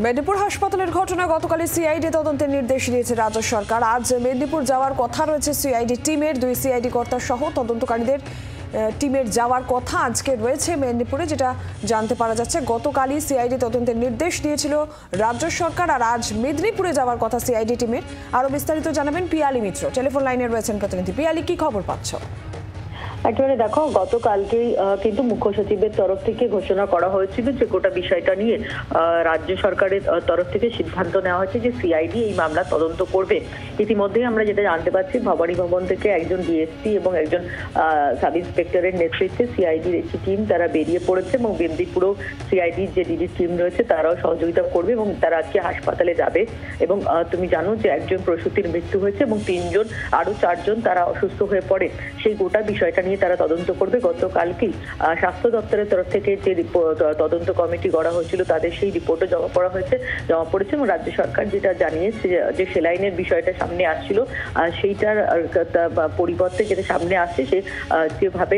মেদিনীপুর হাসপাতালের ঘটনায় গতকাল সিআইডি তদন্তের নির্দেশ দিয়েছে রাজ্য সরকার। আজ মেদিনীপুর যাওয়ার কথা রয়েছে সিআইডি টিমের। 2 সিআইডি কর্তা সহ তদন্তকারীদের টিমের যাওয়ার কথা আজকে রয়েছে মেদিনীপুরে, যেটা জানতে পারা যাচ্ছে। গতকালই সিআইডি তদন্তের নির্দেশ দিয়েছিল রাজ্য সরকার, আর আজ মেদিনীপুরে যাওয়ার কথা সিআইডি টিমের। আরো বিস্তারিত জানাবেন পিয়ালি মিত্র, টেলিফোন লাইনে রয়েছেন প্রতিনিধি। পিয়ালি, কি খবর পাচ্ছ? একেবারে দেখো, গতকালকেই কিন্তু মুখ্য সচিবের তরফ থেকে ঘোষণা করা হয়েছিল যে গোটা বিষয়টা নিয়ে রাজ্য সরকারের তরফ থেকে সিদ্ধান্ত নেওয়া হয়েছে যে সিআইডি এই মামলা তদন্ত করবে। ইতিমধ্যেই আমরা যেটা জানতে পারছি, ভবানী ভবন থেকে একজন ডিএসপি এবং একজন সাব ইন্সপেক্টরের নেতৃত্বে সিআইডির একটি টিম তারা বেরিয়ে পড়েছে এবং মেদিনীপুরেও সিআইডির যে ডিডি টিম রয়েছে তারাও সহযোগিতা করবে এবং তারা আজকে হাসপাতালে যাবে। এবং তুমি জানো যে একজন প্রসূতির মৃত্যু হয়েছে এবং 3জন আরো 4জন তারা অসুস্থ হয়ে পড়ে। সেই গোটা বিষয়টা নিয়ে তারা তদন্ত করবে। গতকালকেই স্বাস্থ্য দপ্তরের তরফ থেকে যে তদন্ত কমিটি গড়া হয়েছিল তাদের সেই রিপোর্টও জমা পড়েছে এবং রাজ্য সরকার যেটা জানিয়েছে যে সেলাইনের বিষয়টা সামনে আসছিল সেইটার পরিবর্তে যেটা সামনে আসছে সে যেভাবে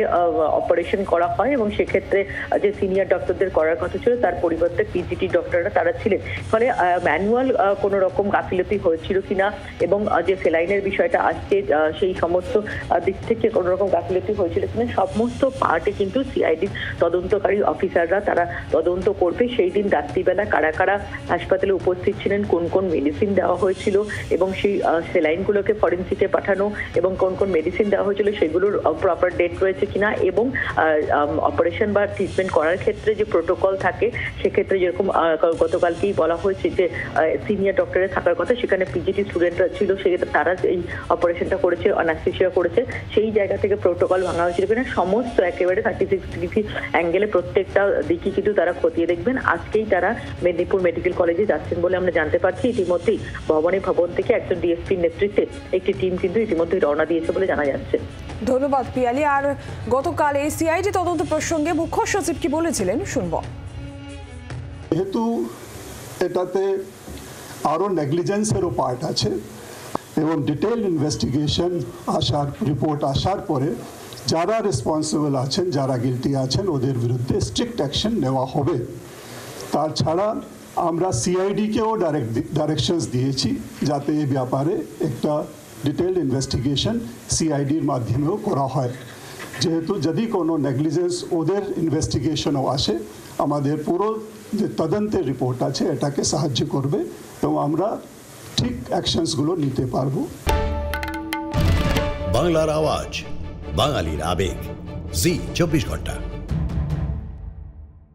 অপারেশন করা হয় এবং সেক্ষেত্রে যে সিনিয়র ডক্টরদের করার কথা ছিল তার পরিবর্তে পিজিটি ডক্টররা তারা ছিলেন। ফলে ম্যানুয়াল কোনো রকম গাফিলতি হয়েছিল কিনা এবং যে সেলাইনের বিষয়টা আসছে সেই সমস্ত দিক থেকে কোনো রকম গাফিলতি হয়েছিল কিনা সমস্ত পার্টে কিন্তু সিআইডির তদন্তকারী অফিসাররা তারা তদন্ত করবে। সেই দিন রাত্রিবেলা কারা কারা হাসপাতালে উপস্থিত ছিলেন, কোন কোন মেডিসিন দেওয়া হয়েছিল এবং সেই সেলাইনগুলোকে ফরেনসিকে পাঠানো এবং কোন কোন মেডিসিন দেওয়া হয়েছিল সেগুলোর প্রপার ডেট রয়েছে কিনা এবং অপারেশন বা ট্রিটমেন্ট করার ক্ষেত্রে যে প্রোটোকল থাকে সেক্ষেত্রে যেরকম গতকালকেই বলা হয়েছে যে সিনিয়র ডক্টরের থাকার কথা, সেখানে পিজিটি স্টুডেন্টরা ছিল, সেক্ষেত্রে তারা এই অপারেশনটা করেছে, অ্যানাস্থেসিয়া করেছে, সেই জায়গা থেকে প্রোটোকল ভাঙা হয়েছিল কিনা সমস্ত একেবারে 36 ডিগ্রি অ্যাঙ্গেলে প্রত্যেকটা দিকই কিন্তু তারা খতিয়ে দেখবেন। আজকেই তারা মেদিনীপুর মেডিকেল কলেজে যাচ্ছেন বলে আমরা জানতে পারছি। ইতিমধ্যেই ভবানী ভবন থেকে একজন ডিএসপির নেতৃত্বে একটি টিম কিন্তু ইতিমধ্যেই রওনা দিয়েছে বলে জানা যাচ্ছে। ধন্যবাদ পিয়ালি। আর গতকাল এই সিআইডি তদন্ত প্রসঙ্গে মুখ্য সচিব কি বলেছিলেন শুনব। যেহেতু এটাতে আরো নেগলিজেন্সেরও পার্ট আছে এবং ডিটেইল ইনভেস্টিগেশন রিপোর্ট আসার পরে যারা রেসপন্সিবল আছেন, যারা গিলটি আছেন ওদের বিরুদ্ধে স্ট্রিক্ট অ্যাকশন নেওয়া হবে। তাছাড়া আমরা সিআইডিকেও ডাইরেকশনস দিয়েছি যাতে এই ব্যাপারে একটা ডিটেইলড ইনভেস্টিগেশন সিআইডির মাধ্যমেও করা হয়। যেহেতু যদি কোনো নেগলিজেন্স ওদের ইনভেস্টিগেশনও আসে, আমাদের পুরো যে তদন্তের রিপোর্ট আছে এটাকে সাহায্য করবে এবং আমরা ঠিক অ্যাকশনসগুলো নিতে পারবো। বাংলার আওয়াজ, বাঙালির আবেগ, জি 24 ঘন্টা।